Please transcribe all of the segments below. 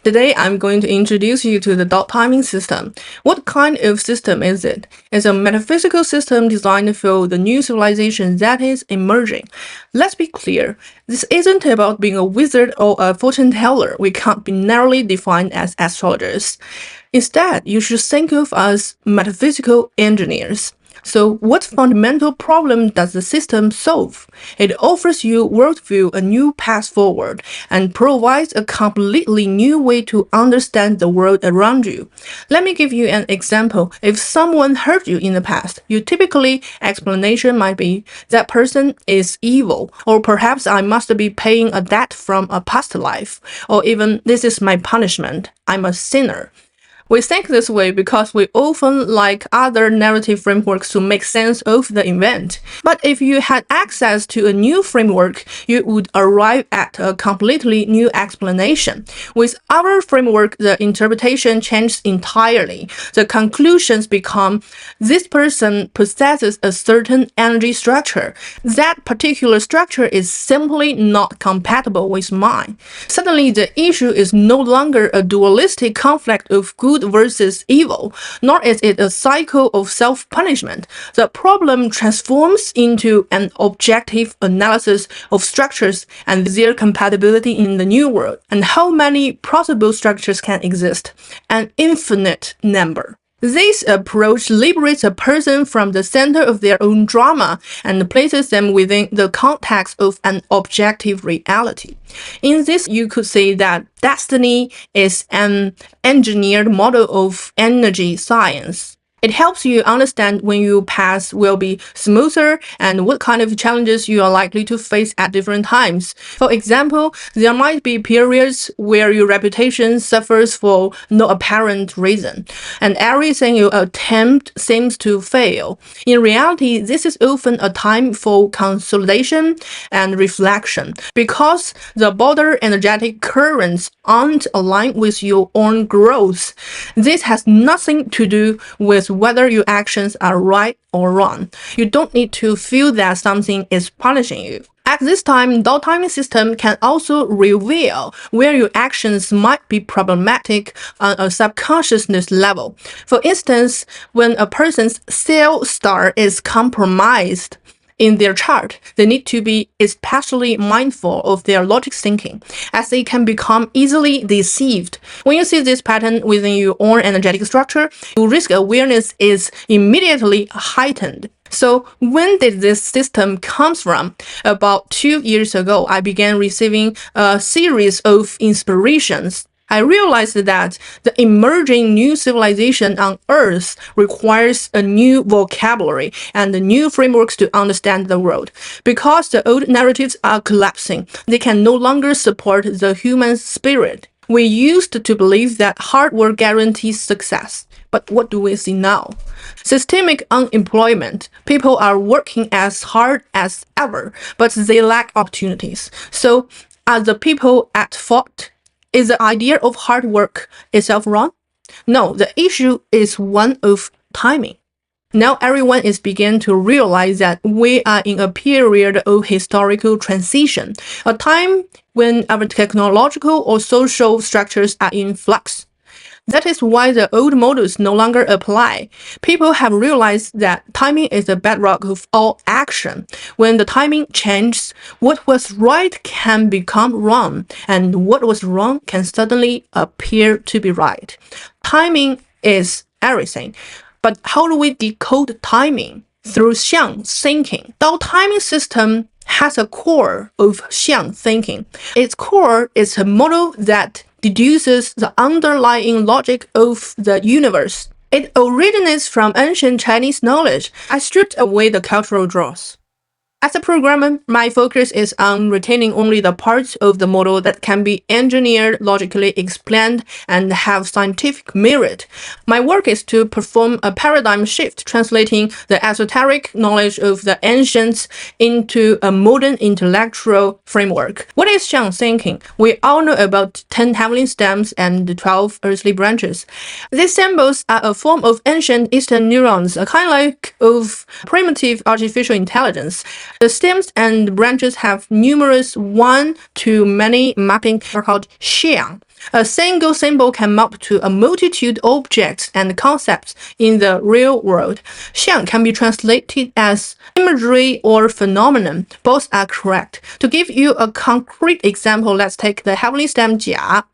Today, I'm going to introduce you to the DaoTiming system. What kind of system is it? It's a metaphysical system designed for the new civilization that is emerging. Let's be clear, this isn't about being a wizard or a fortune teller. We can't be narrowly defined as astrologers. Instead, you should think of us as metaphysical engineers. So what fundamental problem does the system solve? It offers you worldview, a new path forward, and provides a completely new way to understand the world around you. Let me give you an example. If someone hurt you in the past, your typically explanation might be that person is evil, or perhaps I must be paying a debt from a past life, or even this is my punishment, I'm a sinner. We think this way because we often like other narrative frameworks to make sense of the event. But if you had access to a new framework, you would arrive at a completely new explanation. With our framework, the interpretation changes entirely. The conclusions become, this person possesses a certain energy structure. That particular structure is simply not compatible with mine. Suddenly, the issue is no longer a dualistic conflict of good versus evil, nor is it a cycle of self-punishment. The problem transforms into an objective analysis of structures and their compatibility in the new world, and how many possible structures can exist, an infinite number. This approach liberates a person from the center of their own drama and places them within the context of an objective reality. In this, you could say that destiny is an engineered model of energy science. It helps you understand when your path will be smoother and what kind of challenges you are likely to face at different times. For example, there might be periods where your reputation suffers for no apparent reason, and everything you attempt seems to fail. In reality, this is often a time for consolidation and reflection, because the broader energetic currents aren't aligned with your own growth. This has nothing to do with whether your actions are right or wrong. You don't need to feel that something is punishing you. At this time, DaoTiming system can also reveal where your actions might be problematic on a subconsciousness level. For instance, when a person's cell star is compromised in their chart, they need to be especially mindful of their logic thinking, as they can become easily deceived. When you see this pattern within your own energetic structure, your risk awareness is immediately heightened. So when did this system come from? About 2 years ago, I began receiving a series of inspirations. I realized that the emerging new civilization on Earth requires a new vocabulary and new frameworks to understand the world. Because the old narratives are collapsing, they can no longer support the human spirit. We used to believe that hard work guarantees success. But what do we see now? Systemic unemployment. People are working as hard as ever, but they lack opportunities. So, are the people at fault? Is the idea of hard work itself wrong? No, the issue is one of timing. Now everyone is beginning to realize that we are in a period of historical transition, a time when our technological or social structures are in flux. That is why the old models no longer apply. People have realized that timing is the bedrock of all action. When the timing changes, what was right can become wrong, and what was wrong can suddenly appear to be right. Timing is everything. But how do we decode timing? Through Xiang thinking. The timing system has a core of Xiang thinking. Its core is a model that deduces the underlying logic of the universe. It originates from ancient Chinese knowledge. I stripped away the cultural dross. As a programmer, my focus is on retaining only the parts of the model that can be engineered, logically explained, and have scientific merit. My work is to perform a paradigm shift, translating the esoteric knowledge of the ancients into a modern intellectual framework. What is Xiang thinking? We all know about 10 heavenly stems and 12 earthly branches. These symbols are a form of ancient Eastern neurons, a kind of primitive artificial intelligence. The stems and branches have numerous one-to-many mapping called Xiang. A single symbol can map to a multitude of objects and concepts in the real world. Xiang can be translated as imagery or phenomenon. Both are correct. To give you a concrete example, let's take the heavenly stem Jia.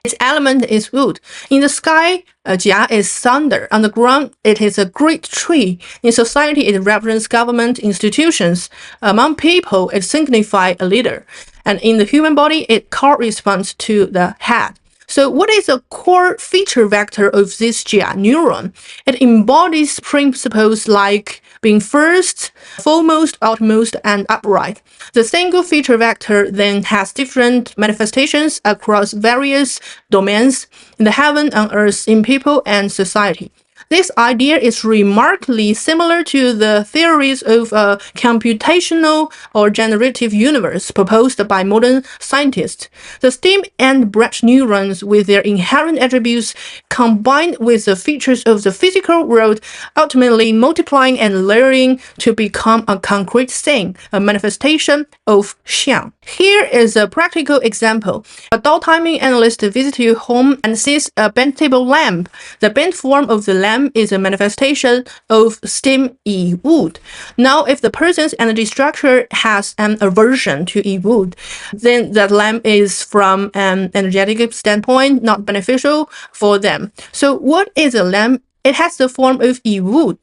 Its element is wood. In the sky, Jia is thunder. On the ground, it is a great tree. In society, it represents government institutions. Among people, it signifies a leader. And in the human body, it corresponds to the head. So what is a core feature vector of this Jia neuron? It embodies principles like being first, foremost, outmost, and upright. The single feature vector then has different manifestations across various domains in the heaven and earth, in people and society. This idea is remarkably similar to the theories of a computational or generative universe proposed by modern scientists. The stem and branch neurons, with their inherent attributes, combined with the features of the physical world, ultimately multiplying and layering to become a concrete thing, a manifestation of Xiang. Here is a practical example. A DaoTiming analyst visits your home and sees a bendable lamp. The bent form of the lamp is a manifestation of stem Yi wood. Now, if the person's energy structure has an aversion to Yi wood, then that lamp is, from an energetic standpoint, not beneficial for them. So what is a lamp? It has the form of Yi wood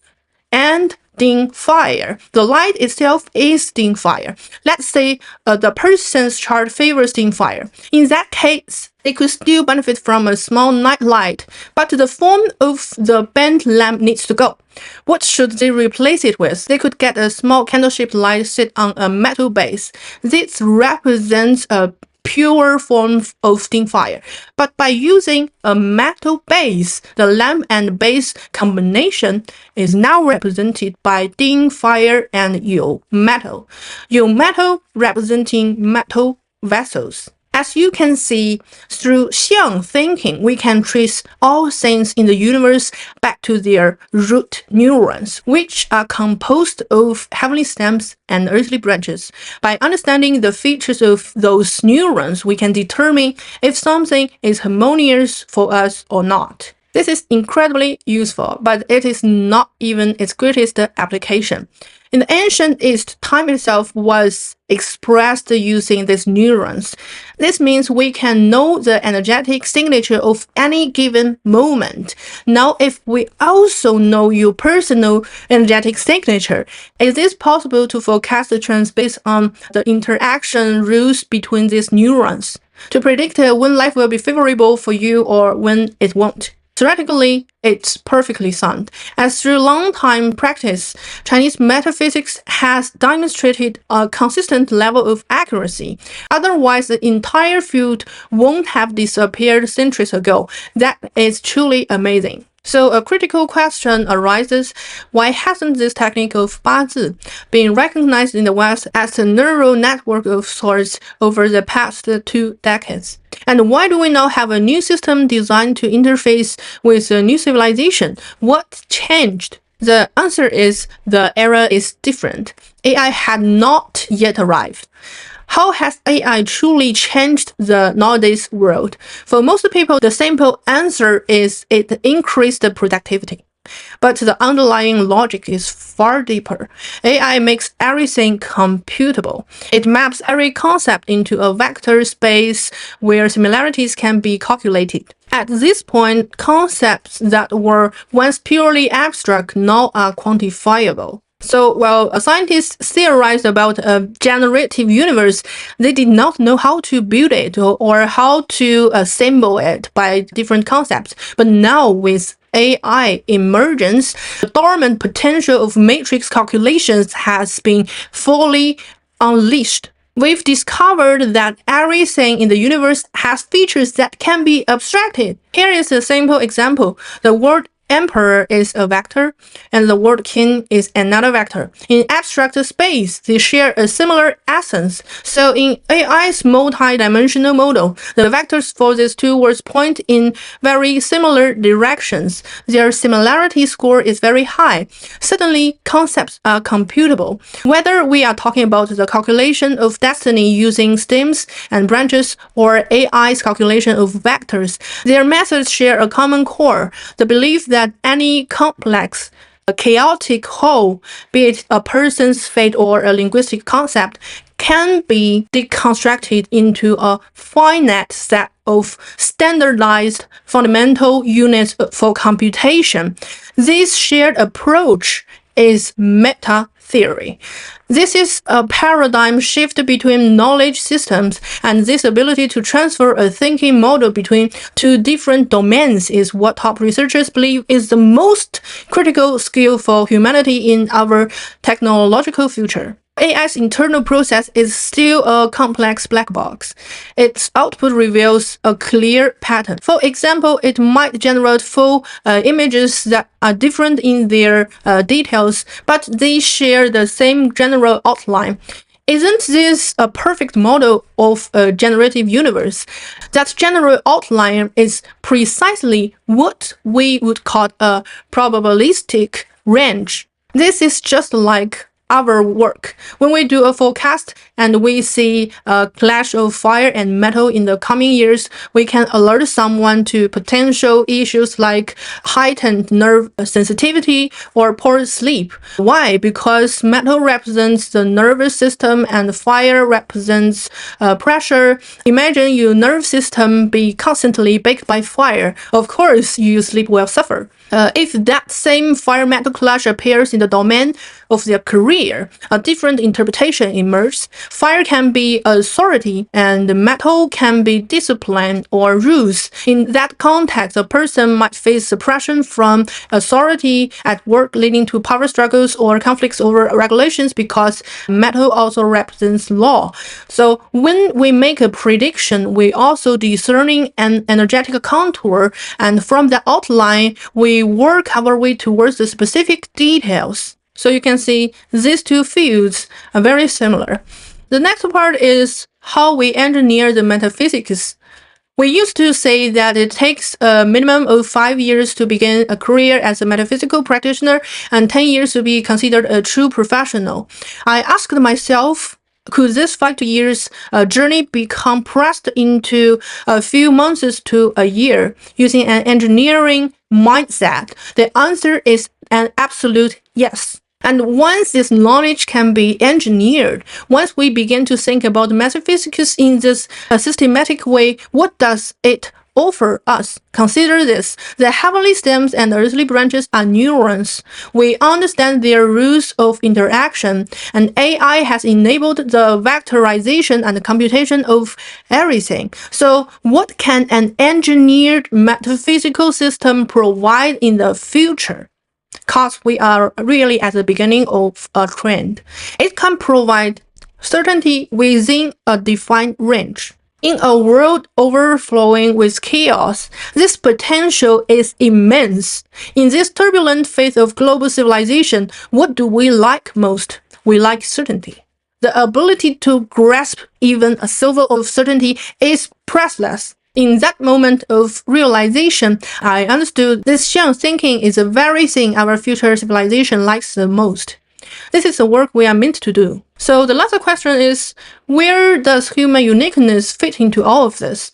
and Ding fire. The light itself is Ding fire. Let's say the person's chart favors Ding fire. In that case, they could still benefit from a small night light, but the form of the bent lamp needs to go. What should they replace it with? They could get a small candle-shaped light set on a metal base. This represents a pure form of Ding fire. But by using a metal base, the lamp and base combination is now represented by Ding fire and You metal. You metal representing metal vessels. As you can see, through Xiang thinking, we can trace all things in the universe back to their root neurons, which are composed of heavenly stems and earthly branches. By understanding the features of those neurons, we can determine if something is harmonious for us or not. This is incredibly useful, but it is not even its greatest application. In the ancient East, time itself was expressed using these neurons. This means we can know the energetic signature of any given moment. Now, if we also know your personal energetic signature, is it possible to forecast the trends based on the interaction rules between these neurons to predict when life will be favorable for you or when it won't? Theoretically, it's perfectly sound. As through long-time practice, Chinese metaphysics has demonstrated a consistent level of accuracy. Otherwise, the entire field won't have disappeared centuries ago. That is truly amazing. So a critical question arises, why hasn't this technique of 八字been recognized in the West as a neural network of sorts over the past 2 decades? And why do we now have a new system designed to interface with a new civilization? What changed? The answer is the era is different. AI had not yet arrived. How has AI truly changed the nowadays world? For most people, the simple answer is it increased the productivity. But the underlying logic is far deeper. AI makes everything computable. It maps every concept into a vector space where similarities can be calculated. At this point, concepts that were once purely abstract now are quantifiable. So while scientists theorized about a generative universe, they did not know how to build it or how to assemble it by different concepts. But now with AI emergence, the dormant potential of matrix calculations has been fully unleashed. We've discovered that everything in the universe has features that can be abstracted. Here is a simple example. The word emperor is a vector and the word king is another vector. In abstract space, they share a similar essence. So in AI's multi-dimensional model, the vectors for these two words point in very similar directions. Their similarity score is very high. Suddenly, concepts are computable. Whether we are talking about the calculation of destiny using stems and branches or AI's calculation of vectors, their methods share a common core, the belief that any complex, a chaotic whole, be it a person's fate or a linguistic concept, can be deconstructed into a finite set of standardized fundamental units for computation. This shared approach is meta theory. This is a paradigm shift between knowledge systems, and this ability to transfer a thinking model between two different domains is what top researchers believe is the most critical skill for humanity in our technological future. AI's internal process is still a complex black box. Its output reveals a clear pattern. For example, it might generate full images that are different in their details, but they share the same general outline. Isn't this a perfect model of a generative universe? That general outline is precisely what we would call a probabilistic range. This is just like our work. When we do a forecast and we see a clash of fire and metal in the coming years, we can alert someone to potential issues like heightened nerve sensitivity or poor sleep. Why? Because metal represents the nervous system and fire represents pressure. Imagine your nerve system be constantly baked by fire. Of course, your sleep will suffer. If that same fire-metal clash appears in the domain of their career, a different interpretation emerges. Fire can be authority, and metal can be discipline or rules. In that context, a person might face suppression from authority at work, leading to power struggles or conflicts over regulations because metal also represents law. So when we make a prediction, we also discerning an energetic contour, and from the outline, we work our way towards the specific details. So you can see these two fields are very similar. The next part is how we engineer the metaphysics. We used to say that it takes a minimum of 5 years to begin a career as a metaphysical practitioner and 10 years to be considered a true professional. I asked myself, could this 5 years journey be compressed into a few months to a year using an engineering mindset? The answer is an absolute yes. And once this knowledge can be engineered, once we begin to think about metaphysics in this systematic way, what does it offer us? Consider this. The heavenly stems and earthly branches are neurons. We understand their rules of interaction, and AI has enabled the vectorization and computation of everything. So what can an engineered metaphysical system provide in the future? Because we are really at the beginning of a trend. It can provide certainty within a defined range. In a world overflowing with chaos, this potential is immense. In this turbulent phase of global civilization, what do we like most? We like certainty. The ability to grasp even a silver of certainty is priceless. In that moment of realization, I understood this young thinking is the very thing our future civilization likes the most. This is the work we are meant to do. So the last question is, where does human uniqueness fit into all of this?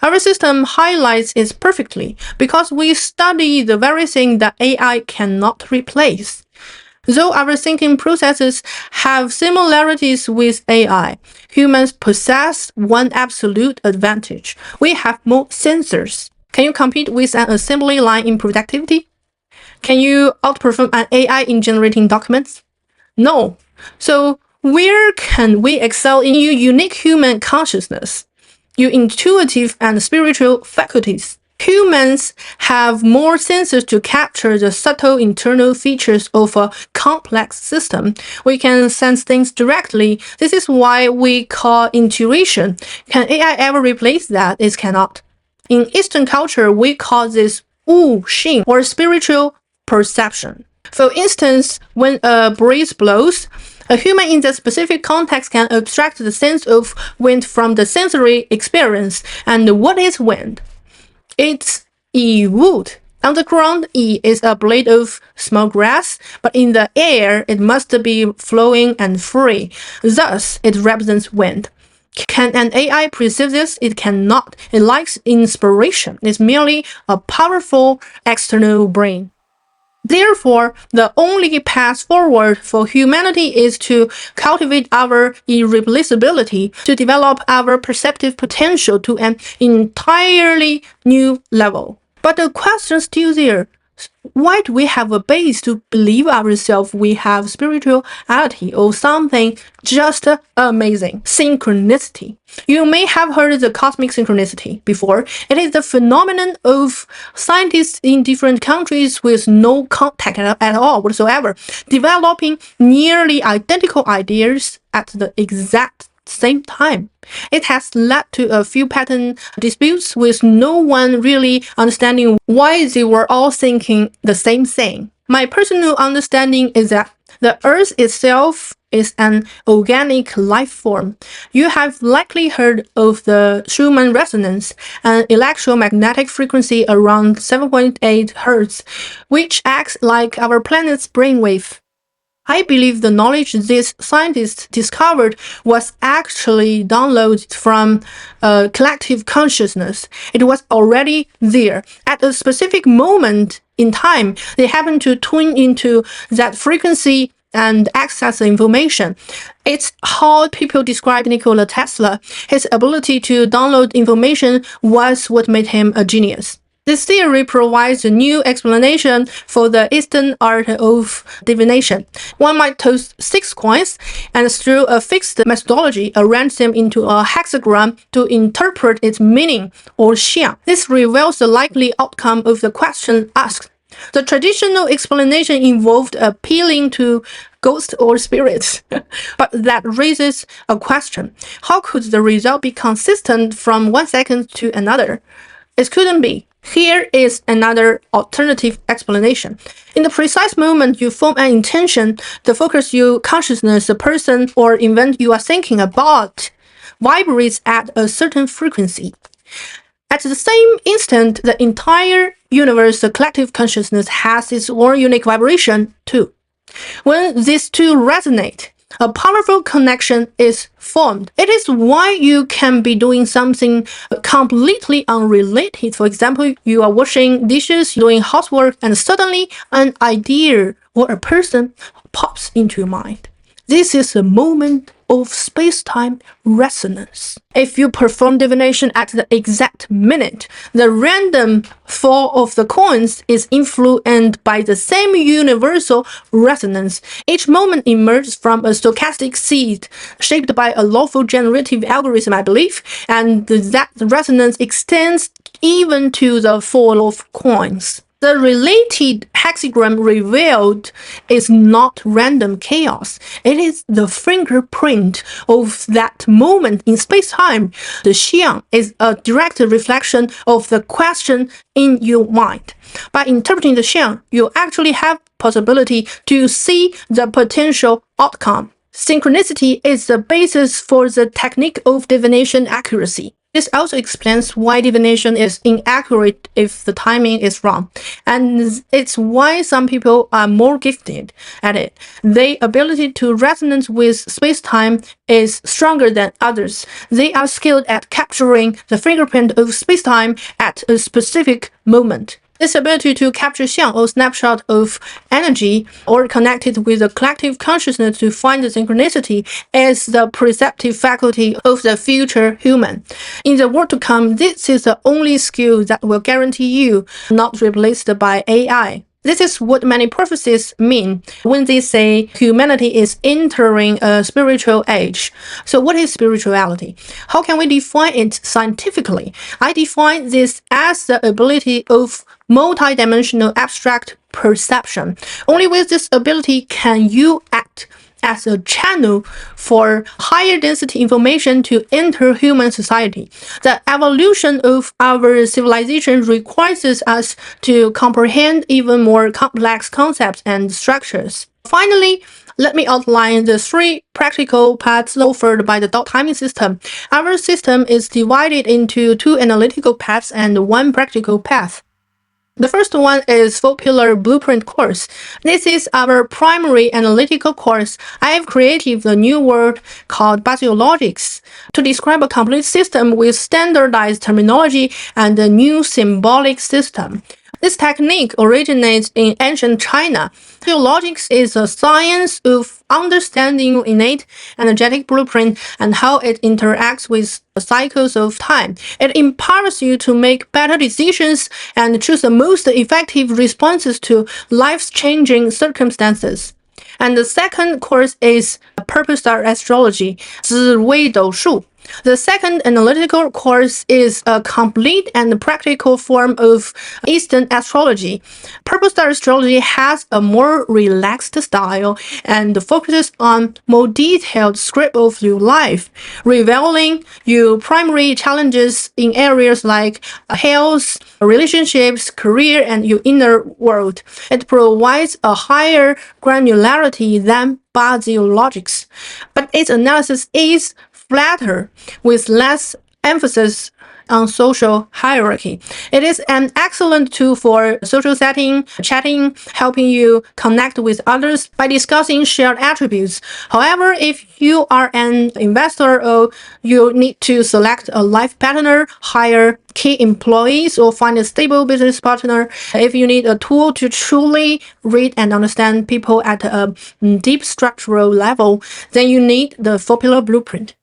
Our system highlights it perfectly because we study the very thing that AI cannot replace. Though our thinking processes have similarities with AI, humans possess one absolute advantage. We have more sensors. Can you compete with an assembly line in productivity? Can you outperform an AI in generating documents? No. So where can we excel in your unique human consciousness, your intuitive and spiritual faculties? Humans have more senses to capture the subtle internal features of a complex system. We can sense things directly. This is why we call intuition. Can AI ever replace that? It cannot. In Eastern culture, we call this wu xin, or spiritual perception. For instance, when a breeze blows, a human in that specific context can abstract the sense of wind from the sensory experience. And what is wind? It's yi wood. On the ground, yi is a blade of small grass, but in the air, it must be flowing and free. Thus, it represents wind. Can an AI perceive this? It cannot. It lacks inspiration. It's merely a powerful external brain. Therefore, the only path forward for humanity is to cultivate our irreplaceability, to develop our perceptive potential to an entirely new level. But the question is still there. Why do we have a base to believe ourselves we have spirituality or something just amazing? Synchronicity. You may have heard the cosmic synchronicity before. It is the phenomenon of scientists in different countries with no contact at all whatsoever, developing nearly identical ideas at the exact same time. It has led to a few patent disputes with no one really understanding why they were all thinking the same thing. My personal understanding is that the Earth itself is an organic life form. You have likely heard of the Schumann resonance, an electromagnetic frequency around 7.8 Hz, which acts like our planet's brainwave. I believe the knowledge these scientists discovered was actually downloaded from collective consciousness. It was already there. At a specific moment in time, they happened to tune into that frequency and access the information. It's how people describe Nikola Tesla. His ability to download information was what made him a genius. This theory provides a new explanation for the Eastern art of divination. One might toss 6 coins and through a fixed methodology arrange them into a hexagram to interpret its meaning, or xiang. This reveals the likely outcome of the question asked. The traditional explanation involved appealing to ghosts or spirits. But that raises a question. How could the result be consistent from one second to another? It couldn't be. Here is another alternative explanation. In the precise moment you form an intention, the focus your consciousness, the person or event you are thinking about, vibrates at a certain frequency. At the same instant, the entire universe, the collective consciousness, has its own unique vibration too. When these two resonate, a powerful connection is formed. It is why you can be doing something completely unrelated. For example, you are washing dishes, doing housework, and suddenly an idea or a person pops into your mind. This is a moment of space-time resonance. If you perform divination at the exact minute, the random fall of the coins is influenced by the same universal resonance. Each moment emerges from a stochastic seed shaped by a lawful generative algorithm, I believe, and that resonance extends even to the fall of coins. The related hexagram revealed is not random chaos. It is the fingerprint of that moment in space-time. The xiang is a direct reflection of the question in your mind. By interpreting the xiang, you actually have possibility to see the potential outcome. Synchronicity is the basis for the technique of divination accuracy. This also explains why divination is inaccurate if the timing is wrong, and it's why some people are more gifted at it. Their ability to resonate with space-time is stronger than others. They are skilled at capturing the fingerprint of space-time at a specific moment. This ability to capture xiang or snapshot of energy or connected with the collective consciousness to find the synchronicity is the perceptive faculty of the future human. In the world to come, this is the only skill that will guarantee you not replaced by AI. This is what many prophecies mean when they say humanity is entering a spiritual age. So what is spirituality? How can we define it scientifically? I define this as the ability of multidimensional abstract perception. Only with this ability can you act as a channel for higher density information to enter human society. The evolution of our civilization requires us to comprehend even more complex concepts and structures. Finally, let me outline the three practical paths offered by the DaoTiming system. Our system is divided into two analytical paths and one practical path. The first one is 4-pillar blueprint course. This is our primary analytical course. I have created a new word called basiologics to describe a complete system with standardized terminology and a new symbolic system. This technique originates in ancient China. Basiologics is a science of understanding innate energetic blueprint and how it interacts with the cycles of time. It empowers you to make better decisions and choose the most effective responses to life's changing circumstances. And the second course is Purpose Star Astrology, 紫微斗数. The second analytical course is a complete and practical form of Eastern astrology. Purple Star Astrology has a more relaxed style and focuses on more detailed script of your life, revealing your primary challenges in areas like health, relationships, career, and your inner world. It provides a higher granularity than basiologics, but its analysis is flatter with less emphasis on social hierarchy. It is an excellent tool for social setting, chatting, helping you connect with others by discussing shared attributes. However, if you are an investor or you need to select a life partner, hire key employees, or find a stable business partner, if you need a tool to truly read and understand people at a deep structural level, then you need the 4-pillar blueprint.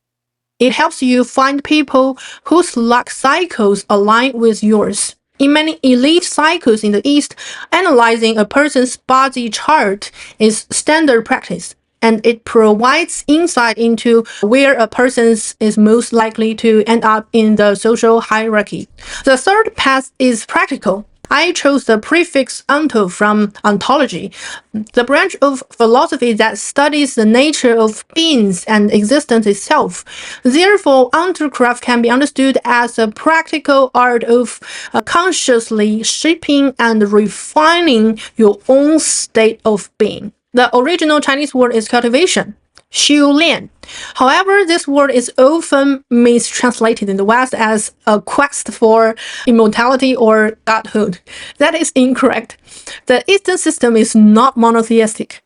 It helps you find people whose luck cycles align with yours. In many elite cycles in the East, analyzing a person's body chart is standard practice, and it provides insight into where a person is most likely to end up in the social hierarchy. The third path is practical. I chose the prefix onto from ontology, the branch of philosophy that studies the nature of beings and existence itself. Therefore, ontocraft can be understood as a practical art of consciously shaping and refining your own state of being. The original Chinese word is cultivation, 修炼. However, this word is often mistranslated in the West as a quest for immortality or godhood. That is incorrect. The Eastern system is not monotheistic.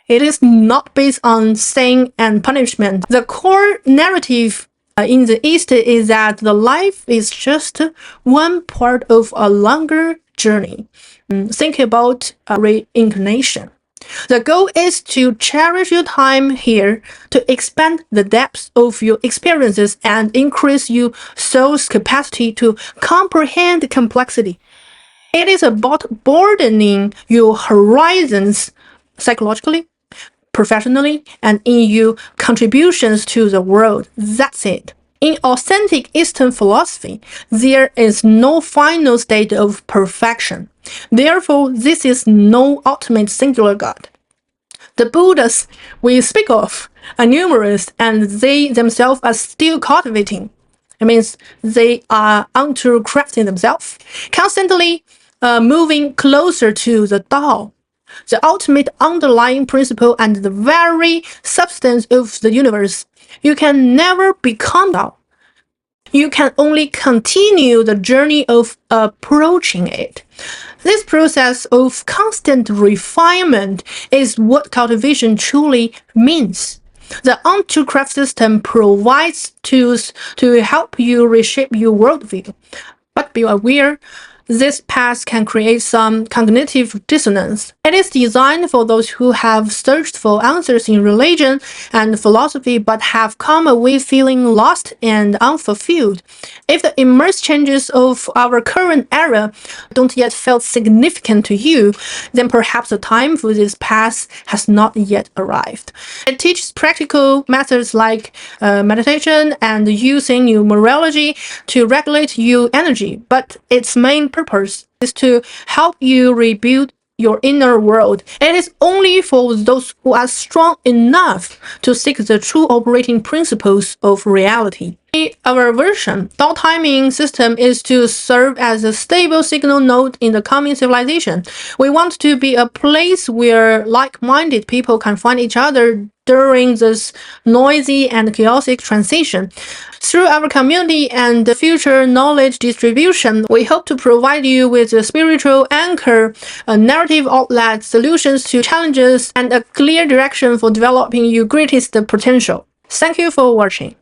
It is not based on sin and punishment. The core narrative in the East is that the life is just one part of a longer journey. Think about reincarnation. The goal is to cherish your time here, to expand the depths of your experiences and increase your soul's capacity to comprehend complexity. It is about broadening your horizons psychologically, professionally, and in your contributions to the world. That's it. In authentic Eastern philosophy, there is no final state of perfection. Therefore, this is no ultimate singular God. The Buddhas we speak of are numerous, and they themselves are still cultivating. It means they are crafting themselves, constantly moving closer to the Tao, the ultimate underlying principle and the very substance of the universe. You can never become Tao. You can only continue the journey of approaching it. This process of constant refinement is what cultivation truly means. The ontocraft system provides tools to help you reshape your worldview. But be aware, this path can create some cognitive dissonance. It is designed for those who have searched for answers in religion and philosophy but have come away feeling lost and unfulfilled. If the immense changes of our current era don't yet feel significant to you, then perhaps the time for this path has not yet arrived. It teaches practical methods like meditation and using numerology to regulate your energy, but its main purpose is to help you rebuild your inner world. It is only for those who are strong enough to seek the true operating principles of reality. Our version, DaoTiming system, is to serve as a stable signal node in the coming civilization. We want to be a place where like-minded people can find each other during this noisy and chaotic transition. Through our community and future knowledge distribution, we hope to provide you with a spiritual anchor, a narrative outlet, solutions to challenges, and a clear direction for developing your greatest potential. Thank you for watching.